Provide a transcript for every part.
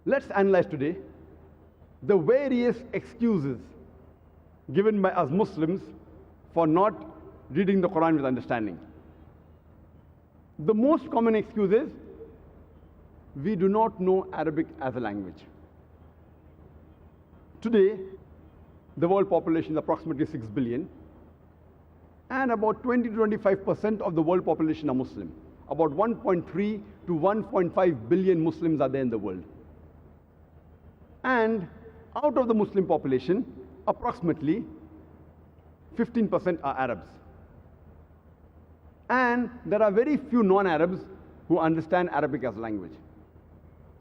Let's analyze today the various excuses given by us Muslims for not reading the Quran with understanding. The most common excuse is we do not know Arabic as a language. Today, the world population is approximately 6 billion, and about 20 to 25% of the world population are Muslim. About 1.3 to 1.5 billion Muslims are there in the world. And out of the Muslim population, approximately 15% are Arabs. And there are very few non-Arabs who understand Arabic as a language.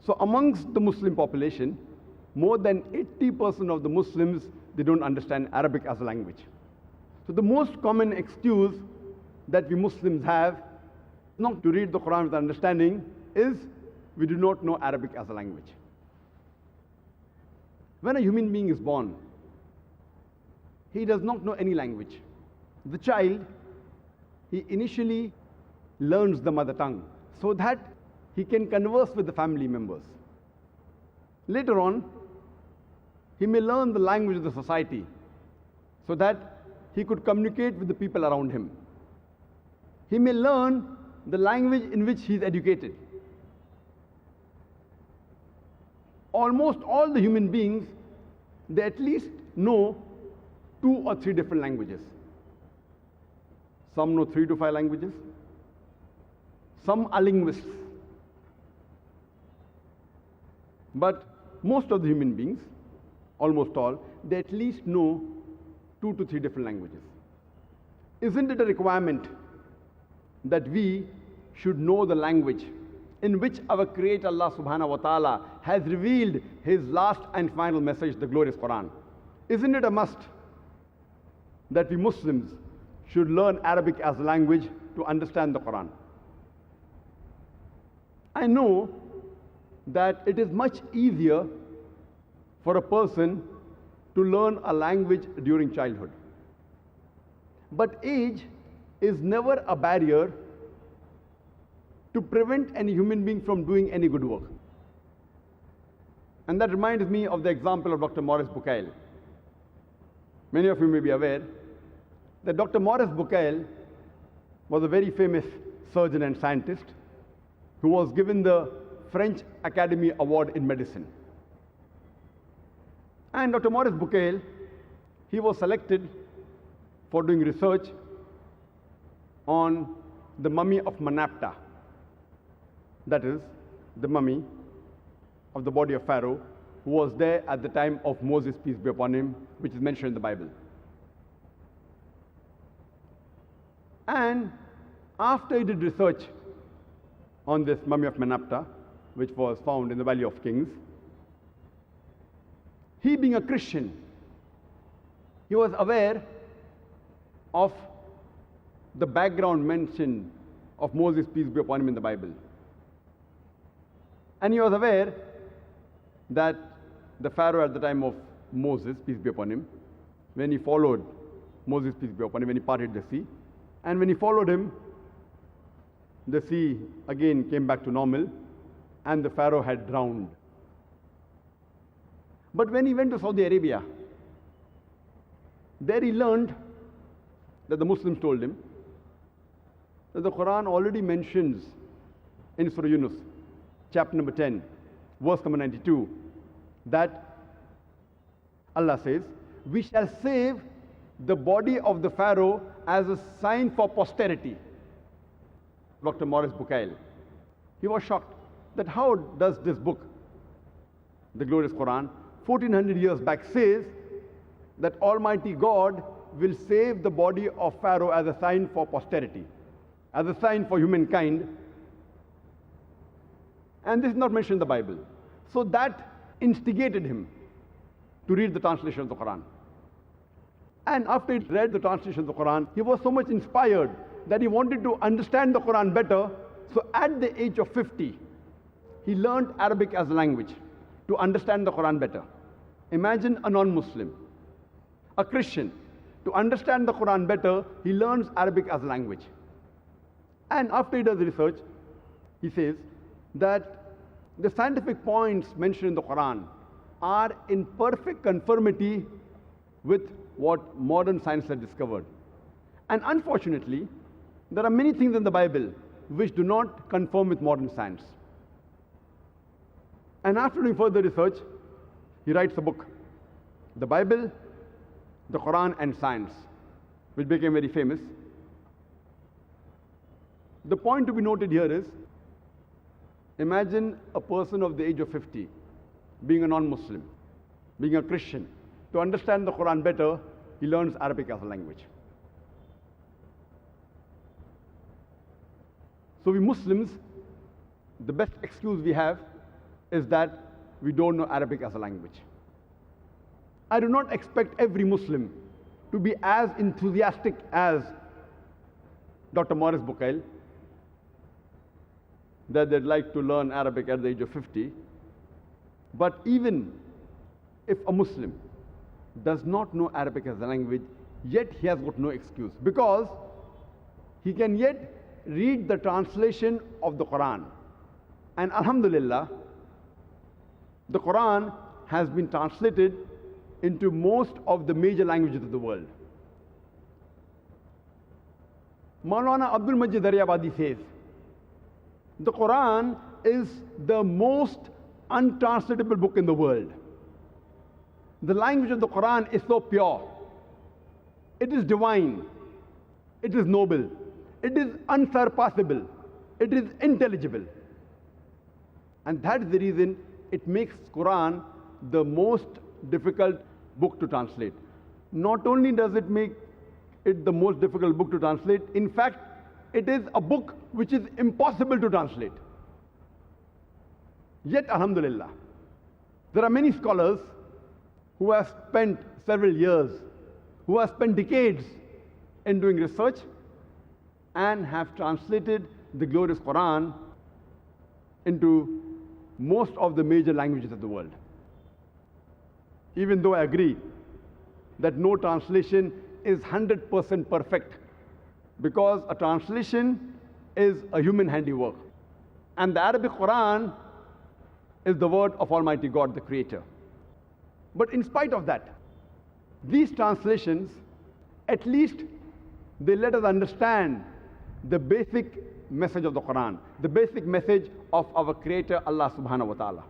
So amongst the Muslim population, more than 80% of the Muslims, they don't understand Arabic as a language. So the most common excuse that we Muslims have not to read the Quran with understanding is we do not know Arabic as a language. When a human being is born, he does not know any language. The child, he initially learns the mother tongue so that he can converse with the family members. Later on, he may learn the language of the society so that he could communicate with the people around him. He may learn the language in which he is educated. Almost all the human beings, they at least know 2 or 3 different languages. Some know 3 to 5 languages. Some are linguists. But most of the human beings, almost all, they at least know 2 to 3 different languages. Isn't it a requirement that we should know the language in which our Creator Allah subhanahu wa ta'ala has revealed His last and final message, the glorious Quran? Isn't it a must that we Muslims should learn Arabic as a language to understand the Quran? I know that it is much easier for a person to learn a language during childhood. But age is never a barrier to prevent any human being from doing any good work. And that reminds me of the example of Dr. Maurice Bucaille. Many of you may be aware that Dr. Maurice Bucaille was a very famous surgeon and scientist who was given the French Academy Award in Medicine. And Dr. Maurice Bucaille, he was selected for doing research on the mummy of Manapta. That is, the mummy of the body of Pharaoh who was there at the time of Moses, peace be upon him, which is mentioned in the Bible. And after he did research on this mummy of Manapta, which was found in the Valley of Kings, he being a Christian, he was aware of the background mention of Moses, peace be upon him, in the Bible. And he was aware that the Pharaoh at the time of Moses, peace be upon him, when he followed Moses, peace be upon him, when he parted the sea, and when he followed him, the sea again came back to normal, and the Pharaoh had drowned. But when he went to Saudi Arabia, there he learned that the Muslims told him that the Quran already mentions in Surah Yunus, chapter number 10, verse number 92, that Allah says, "We shall save the body of the Pharaoh as a sign for posterity." Dr. Maurice Bucaille, he was shocked that how does this book, the glorious Quran, 1400 years back, says that Almighty God will save the body of Pharaoh as a sign for posterity, as a sign for humankind. And this is not mentioned in the Bible. So that instigated him to read the translation of the Quran. And after he read the translation of the Quran, he was so much inspired that he wanted to understand the Quran better. So at the age of 50, he learned Arabic as a language to understand the Quran better. Imagine a non-Muslim, a Christian. To understand the Quran better, he learns Arabic as a language. And after he does research, he says that The scientific points mentioned in the Quran are in perfect conformity with what modern science has discovered. And unfortunately, there are many things in the Bible which do not conform with modern science. And after doing further research, he writes a book, The Bible, the Quran and Science, which became very famous. The point to be noted here is, imagine a person of the age of 50 being a non-Muslim, being a Christian. To understand the Quran better, he learns Arabic as a language. So we Muslims, the best excuse we have is that we don't know Arabic as a language. I do not expect every Muslim to be as enthusiastic as Dr. Maurice Bucaille, that they'd like to learn Arabic at the age of 50. But even if a Muslim does not know Arabic as a language, yet he has got no excuse, because he can yet read the translation of the Quran. And Alhamdulillah, the Quran has been translated into most of the major languages of the world. Maulana Abdul Majid Daryabadi says, the Quran is the most untranslatable book in the world. The language of the Quran is so pure. It is divine. It is noble. It is unsurpassable. It is intelligible. And that is the reason it makes Quran the most difficult book to translate. Not only does it make it the most difficult book to translate, in fact, it is a book which is impossible to translate. Yet, alhamdulillah, there are many scholars who have spent several years, who have spent decades in doing research and have translated the glorious Quran into most of the major languages of the world. Even though I agree that no translation is 100% perfect, because a translation is a human handiwork. And the Arabic Quran is the word of Almighty God, the Creator. But in spite of that, these translations, at least they let us understand the basic message of the Quran, the basic message of our Creator, Allah subhanahu wa ta'ala.